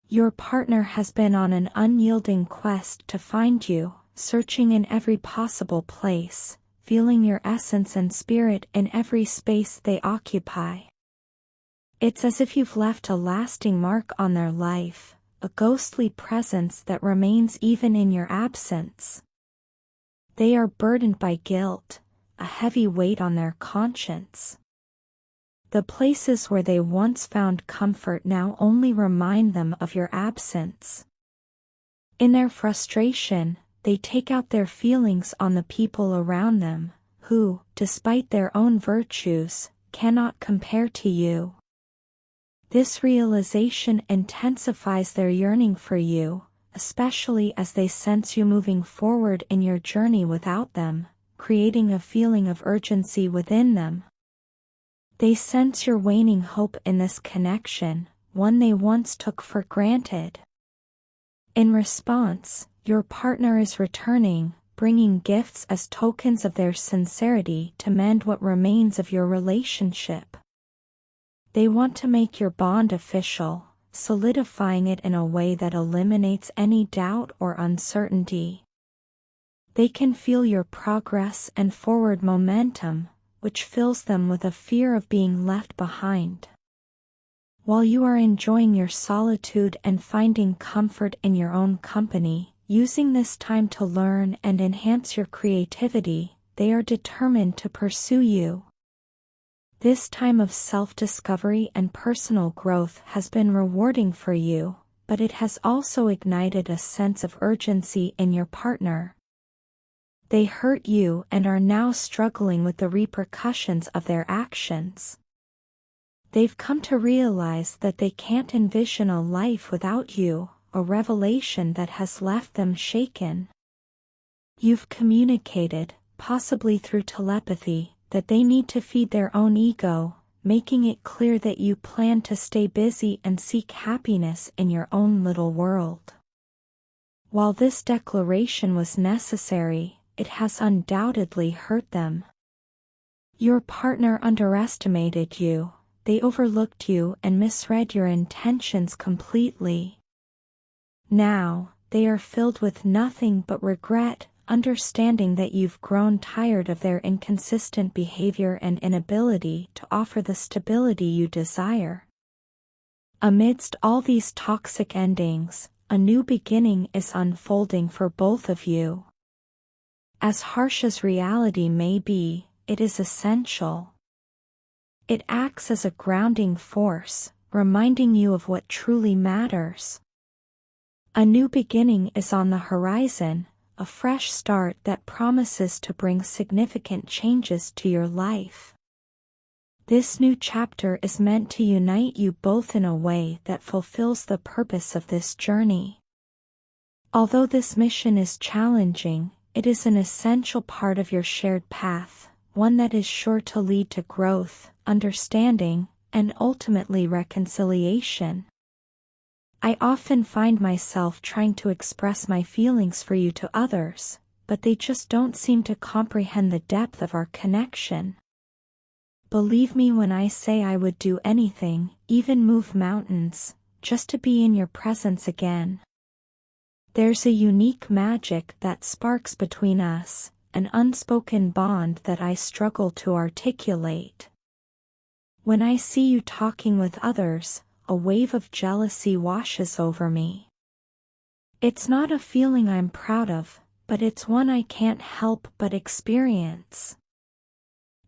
Your partner has been on an unyielding quest to find you, searching in every possible place, feeling your essence and spirit in every space they occupy. It's as if you've left a lasting mark on their life, a ghostly presence that remains even in your absence. They are burdened by guilt, a heavy weight on their conscience. The places where they once found comfort now only remind them of your absence. In their frustration, they take out their feelings on the people around them, who, despite their own virtues, cannot compare to you. This realization intensifies their yearning for you, especially as they sense you moving forward in your journey without them, creating a feeling of urgency within them. They sense your waning hope in this connection, one they once took for granted. In response, your partner is returning, bringing gifts as tokens of their sincerity to mend what remains of your relationship. They want to make your bond official, solidifying it in a way that eliminates any doubt or uncertainty. They can feel your progress and forward momentum, which fills them with a fear of being left behind. While you are enjoying your solitude and finding comfort in your own company, using this time to learn and enhance your creativity, they are determined to pursue you. This time of self-discovery and personal growth has been rewarding for you, but it has also ignited a sense of urgency in your partner. They hurt you and are now struggling with the repercussions of their actions. They've come to realize that they can't envision a life without you, a revelation that has left them shaken. You've communicated, possibly through telepathy, that they need to feed their own ego, making it clear that you plan to stay busy and seek happiness in your own little world. While this declaration was necessary, it has undoubtedly hurt them. Your partner underestimated you, they overlooked you and misread your intentions completely. Now, they are filled with nothing but regret, understanding that you've grown tired of their inconsistent behavior and inability to offer the stability you desire. Amidst all these toxic endings, a new beginning is unfolding for both of you. As harsh as reality may be, it is essential. It acts as a grounding force, reminding you of what truly matters. A new beginning is on the horizon, a fresh start that promises to bring significant changes to your life. This new chapter is meant to unite you both in a way that fulfills the purpose of this journey. Although this mission is challenging, it is an essential part of your shared path, one that is sure to lead to growth, understanding, and ultimately reconciliation. I often find myself trying to express my feelings for you to others, but they just don't seem to comprehend the depth of our connection. Believe me when I say I would do anything, even move mountains, just to be in your presence again. There's a unique magic that sparks between us, an unspoken bond that I struggle to articulate. When I see you talking with others, a wave of jealousy washes over me. It's not a feeling I'm proud of, but it's one I can't help but experience.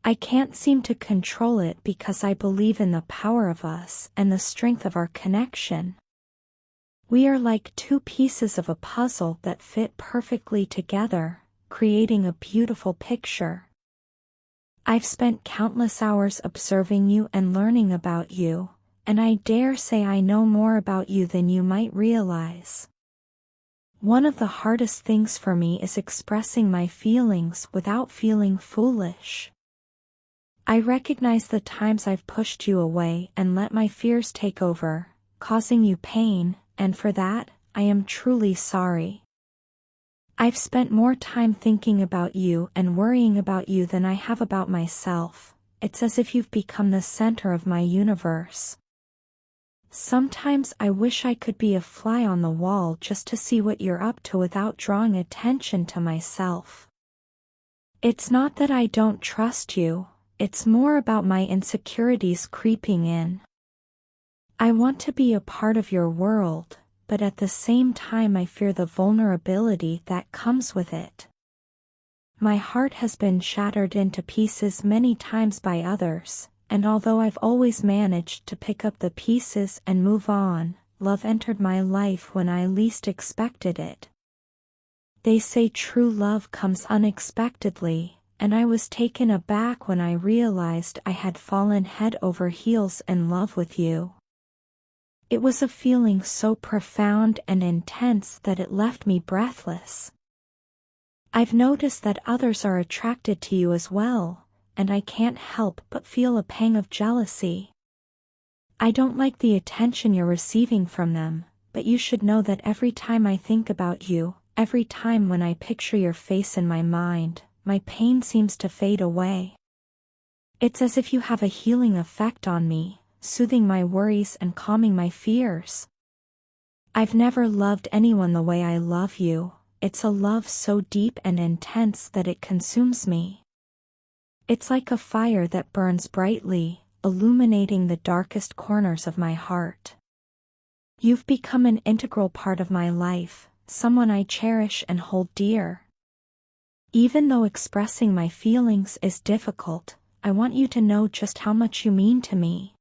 I can't seem to control it because I believe in the power of us and the strength of our connection. We are like two pieces of a puzzle that fit perfectly together, creating a beautiful picture. I've spent countless hours observing you and learning about you, and I dare say I know more about you than you might realize. One of the hardest things for me is expressing my feelings without feeling foolish. I recognize the times I've pushed you away and let my fears take over, causing you pain, and for that, I am truly sorry. I've spent more time thinking about you and worrying about you than I have about myself. It's as if you've become the center of my universe. Sometimes I wish I could be a fly on the wall just to see what you're up to without drawing attention to myself. It's not that I don't trust you, it's more about my insecurities creeping in. I want to be a part of your world, but at the same time I fear the vulnerability that comes with it. My heart has been shattered into pieces many times by others, and although I've always managed to pick up the pieces and move on, love entered my life when I least expected it. They say true love comes unexpectedly, and I was taken aback when I realized I had fallen head over heels in love with you. It was a feeling so profound and intense that it left me breathless. I've noticed that others are attracted to you as well, and I can't help but feel a pang of jealousy. I don't like the attention you're receiving from them, but you should know that every time I think about you, every time when I picture your face in my mind, my pain seems to fade away. It's as if you have a healing effect on me, soothing my worries and calming my fears. I've never loved anyone the way I love you. It's a love so deep and intense that it consumes me. It's like a fire that burns brightly, illuminating the darkest corners of my heart. You've become an integral part of my life, someone I cherish and hold dear. Even though expressing my feelings is difficult, I want you to know just how much you mean to me.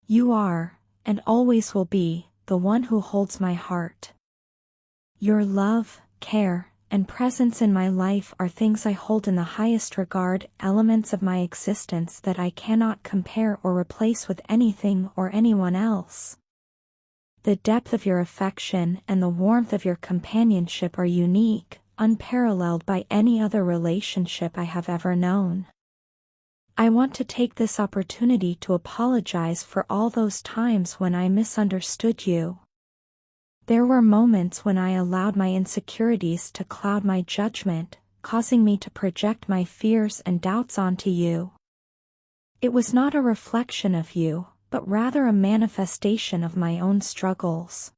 You are, and always will be, the one who holds my heart. Your love, care, and presence in my life are things I hold in the highest regard, elements of my existence that I cannot compare or replace with anything or anyone else. The depth of your affection and the warmth of your companionship are unique, unparalleled by any other relationship I have ever known. I want to take this opportunity to apologize for all those times when I misunderstood you. There were moments when I allowed my insecurities to cloud my judgment, causing me to project my fears and doubts onto you. It was not a reflection of you, but rather a manifestation of my own struggles.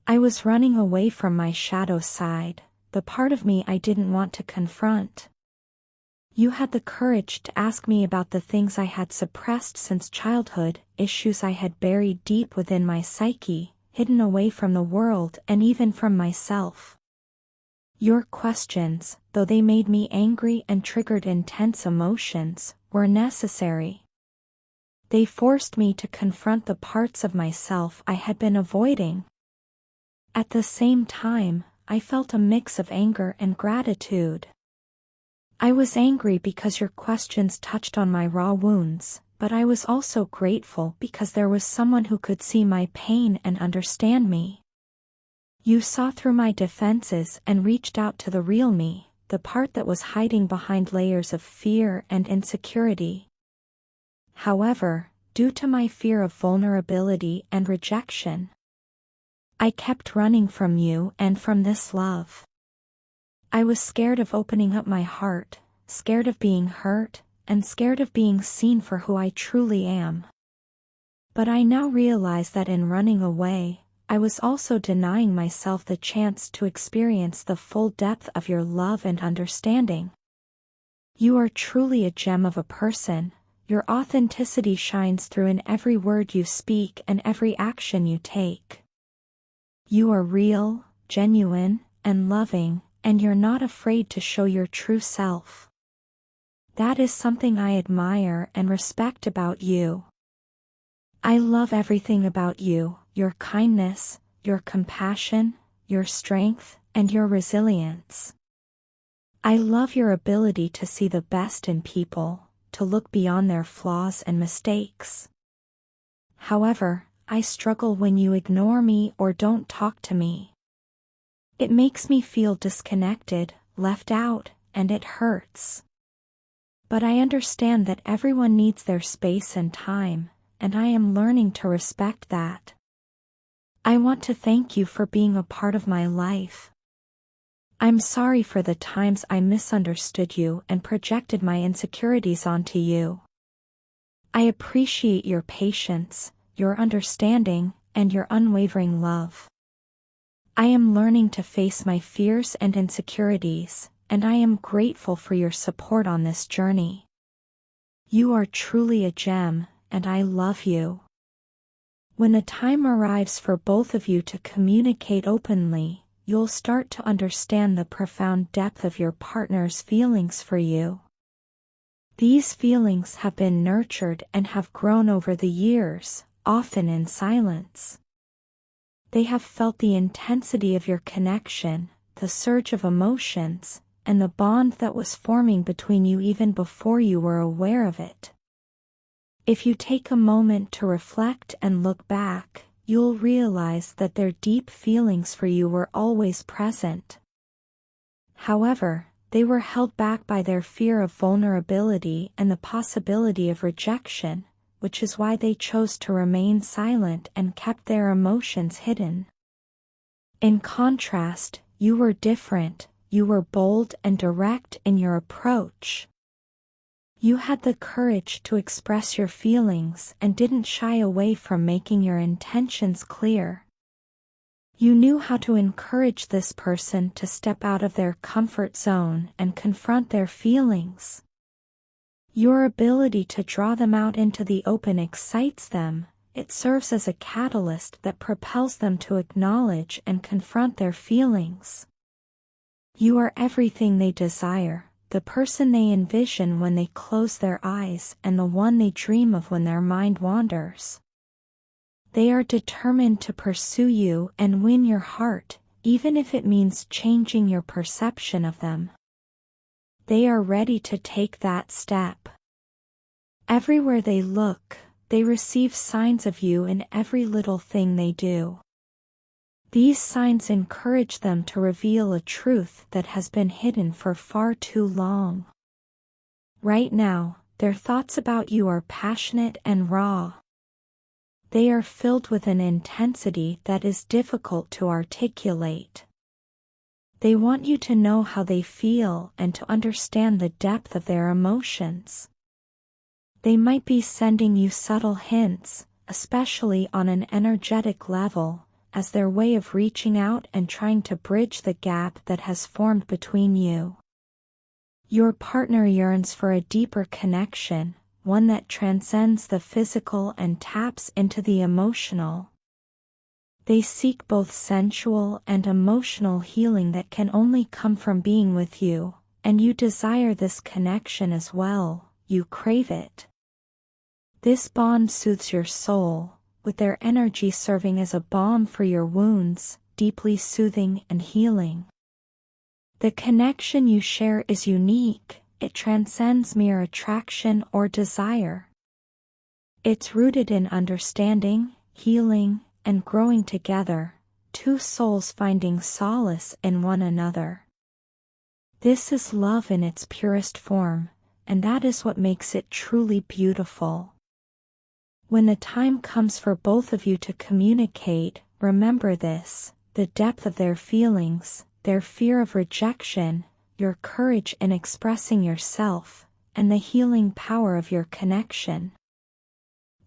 I was running away from my shadow side, the part of me I didn't want to confront. You had the courage to ask me about the things I had suppressed since childhood, issues I had buried deep within my psyche, hidden away from the world and even from myself. Your questions, though they made me angry and triggered intense emotions, were necessary. They forced me to confront the parts of myself I had been avoiding. At the same time, I felt a mix of anger and gratitude. I was angry because your questions touched on my raw wounds, but I was also grateful because there was someone who could see my pain and understand me. You saw through my defenses and reached out to the real me, the part that was hiding behind layers of fear and insecurity. However, due to my fear of vulnerability and rejection, I kept running from you and from this love. I was scared of opening up my heart, scared of being hurt, and scared of being seen for who I truly am. But I now realize that in running away, I was also denying myself the chance to experience the full depth of your love and understanding. You are truly a gem of a person. Your authenticity shines through in every word you speak and every action you take. You are real, genuine, and loving, and you're not afraid to show your true self. That is something I admire and respect about you. I love everything about you, your kindness, your compassion, your strength, and your resilience. I love your ability to see the best in people, to look beyond their flaws and mistakes. However, I struggle when you ignore me or don't talk to me. It makes me feel disconnected, left out, and it hurts. But I understand that everyone needs their space and time, and I am learning to respect that. I want to thank you for being a part of my life. I'm sorry for the times I misunderstood you and projected my insecurities onto you. I appreciate your patience, your understanding, and your unwavering love. I am learning to face my fears and insecurities, and I am grateful for your support on this journey. You are truly a gem, and I love you. When the time arrives for both of you to communicate openly, you'll start to understand the profound depth of your partner's feelings for you. These feelings have been nurtured and have grown over the years, often in silence. They have felt the intensity of your connection, the surge of emotions, and the bond that was forming between you even before you were aware of it. If you take a moment to reflect and look back, you'll realize that their deep feelings for you were always present. However, they were held back by their fear of vulnerability and the possibility of rejection, which is why they chose to remain silent and kept their emotions hidden. In contrast, you were different. You were bold and direct in your approach. You had the courage to express your feelings and didn't shy away from making your intentions clear. You knew how to encourage this person to step out of their comfort zone and confront their feelings. Your ability to draw them out into the open excites them. It serves as a catalyst that propels them to acknowledge and confront their feelings. You are everything they desire, the person they envision when they close their eyes and the one they dream of when their mind wanders. They are determined to pursue you and win your heart, even if it means changing your perception of them. They are ready to take that step. Everywhere they look, they receive signs of you in every little thing they do. These signs encourage them to reveal a truth that has been hidden for far too long. Right now, their thoughts about you are passionate and raw. They are filled with an intensity that is difficult to articulate. They want you to know how they feel and to understand the depth of their emotions. They might be sending you subtle hints, especially on an energetic level, as their way of reaching out and trying to bridge the gap that has formed between you. Your partner yearns for a deeper connection, one that transcends the physical and taps into the emotional. They seek both sensual and emotional healing that can only come from being with you, and you desire this connection as well. You crave it. This bond soothes your soul, with their energy serving as a balm for your wounds, deeply soothing and healing. The connection you share is unique. It transcends mere attraction or desire. It's rooted in understanding, healing, and growing together, two souls finding solace in one another. This is love in its purest form, and that is what makes it truly beautiful. When the time comes for both of you to communicate, remember this: the depth of their feelings, their fear of rejection, your courage in expressing yourself, and the healing power of your connection.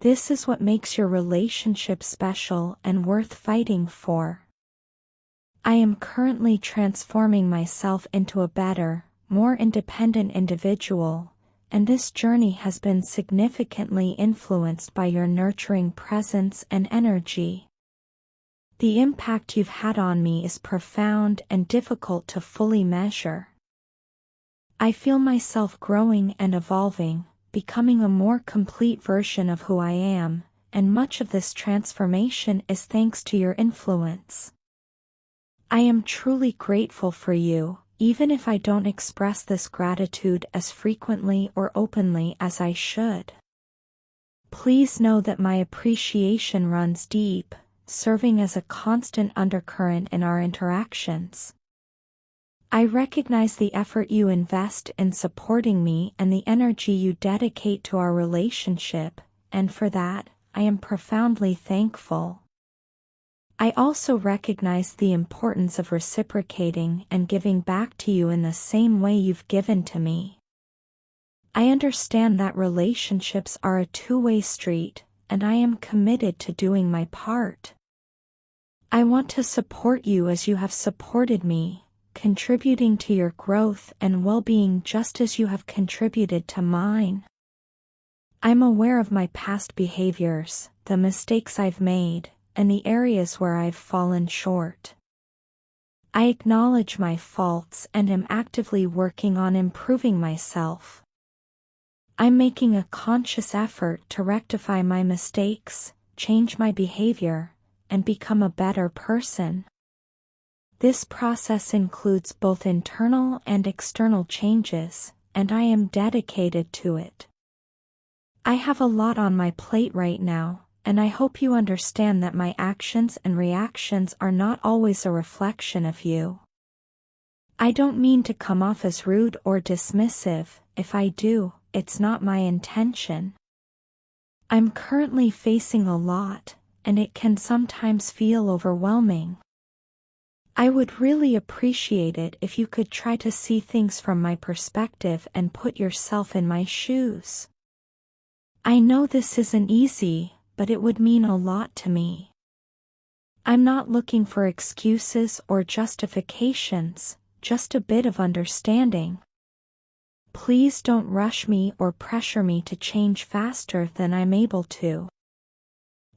This is what makes your relationship special and worth fighting for. I am currently transforming myself into a better, more independent individual, and this journey has been significantly influenced by your nurturing presence and energy. The impact you've had on me is profound and difficult to fully measure. I feel myself growing and evolving, becoming a more complete version of who I am, and much of this transformation is thanks to your influence. I am truly grateful for you, even if I don't express this gratitude as frequently or openly as I should. Please know that my appreciation runs deep, serving as a constant undercurrent in our interactions. I recognize the effort you invest in supporting me and the energy you dedicate to our relationship, and for that, I am profoundly thankful. I also recognize the importance of reciprocating and giving back to you in the same way you've given to me. I understand that relationships are a two-way street, and I am committed to doing my part. I want to support you as you have supported me, contributing to your growth and well-being just as you have contributed to mine. I'm aware of my past behaviors, the mistakes I've made, and the areas where I've fallen short. I acknowledge my faults and am actively working on improving myself. I'm making a conscious effort to rectify my mistakes, change my behavior, and become a better person. This process includes both internal and external changes, and I am dedicated to it. I have a lot on my plate right now, and I hope you understand that my actions and reactions are not always a reflection of you. I don't mean to come off as rude or dismissive. If I do, it's not my intention. I'm currently facing a lot, and it can sometimes feel overwhelming. I would really appreciate it if you could try to see things from my perspective and put yourself in my shoes. I know this isn't easy, but it would mean a lot to me. I'm not looking for excuses or justifications, just a bit of understanding. Please don't rush me or pressure me to change faster than I'm able to.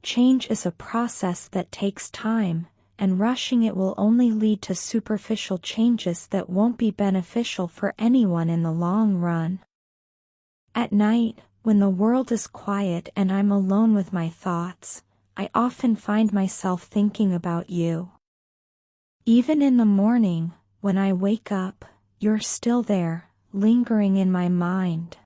Change is a process that takes time, and rushing it will only lead to superficial changes that won't be beneficial for anyone in the long run. At night, when the world is quiet and I'm alone with my thoughts, I often find myself thinking about you. Even in the morning, when I wake up, you're still there, lingering in my mind.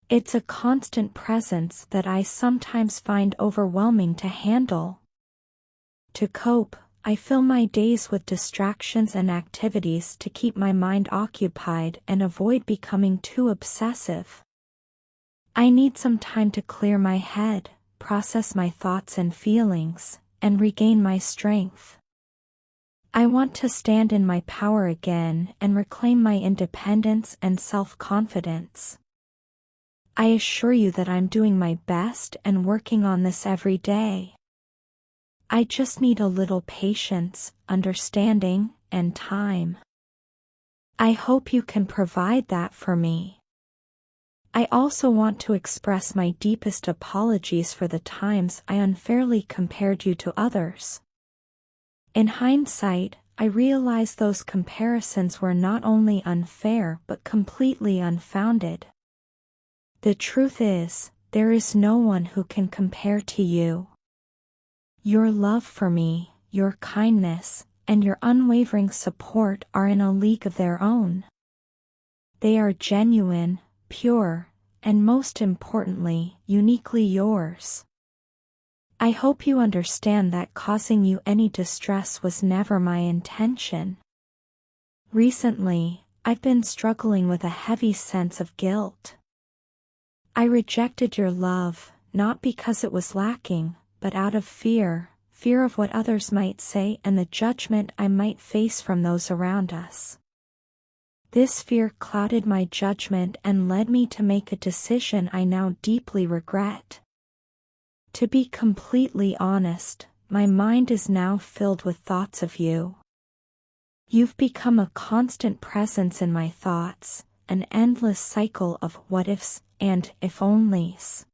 It's a constant presence that I sometimes find overwhelming to handle. To cope, I fill my days with distractions and activities to keep my mind occupied and avoid becoming too obsessive. I need some time to clear my head, process my thoughts and feelings, and regain my strength. I want to stand in my power again and reclaim my independence and self-confidence. I assure you that I'm doing my best and working on this every day. I just need a little patience, understanding, and time. I hope you can provide that for me. I also want to express my deepest apologies for the times I unfairly compared you to others. In hindsight, I realize those comparisons were not only unfair but completely unfounded. The truth is, there is no one who can compare to you. Your love for me, your kindness, and your unwavering support are in a league of their own. They are genuine, pure, and most importantly, uniquely yours. I hope you understand that causing you any distress was never my intention. Recently, I've been struggling with a heavy sense of guilt. I rejected your love, not because it was lacking, but out of fear of what others might say and the judgment I might face from those around us. This fear clouded my judgment and led me to make a decision I now deeply regret. To be completely honest, my mind is now filled with thoughts of you. You've become a constant presence in my thoughts, an endless cycle of what-ifs and if-onlys.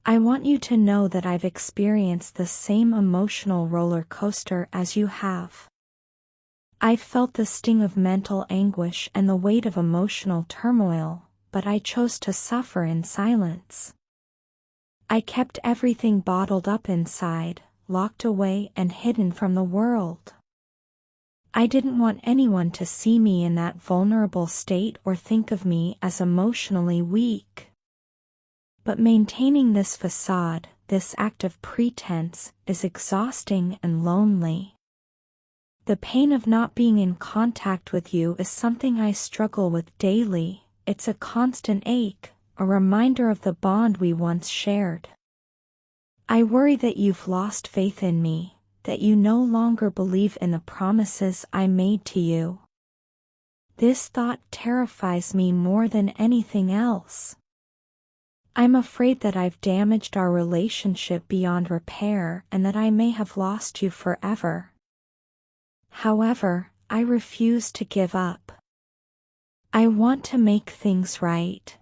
I want you to know that I've experienced the same emotional roller coaster as you have. I've felt the sting of mental anguish and the weight of emotional turmoil, but I chose to suffer in silence. I kept everything bottled up inside, locked away and hidden from the world. I didn't want anyone to see me in that vulnerable state or think of me as emotionally weak. But maintaining this facade, this act of pretense, is exhausting and lonely. The pain of not being in contact with you is something I struggle with daily. It's a constant ache, a reminder of the bond we once shared. I worry that you've lost faith in me, that you no longer believe in the promises I made to you. This thought terrifies me more than anything else. I'm afraid that I've damaged our relationship beyond repair and that I may have lost you forever. However, I refuse to give up. I want to make things right.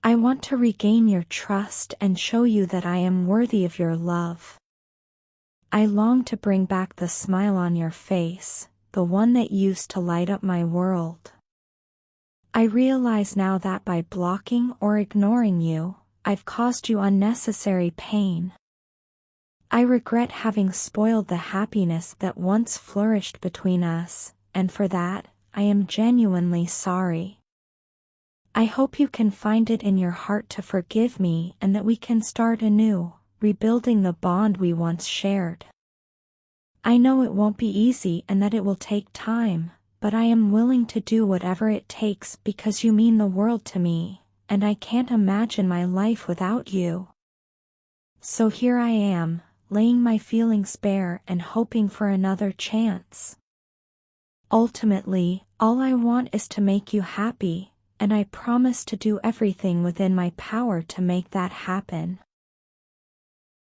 I want to regain your trust and show you that I am worthy of your love. I long to bring back the smile on your face, the one that used to light up my world. I realize now that by blocking or ignoring you, I've caused you unnecessary pain. I regret having spoiled the happiness that once flourished between us, and for that, I am genuinely sorry. I hope you can find it in your heart to forgive me and that we can start anew, rebuilding the bond we once shared. I know it won't be easy and that it will take time, but I am willing to do whatever it takes because you mean the world to me, and I can't imagine my life without you. So here I am, laying my feelings bare and hoping for another chance. Ultimately, all I want is to make you happy, and I promise to do everything within my power to make that happen.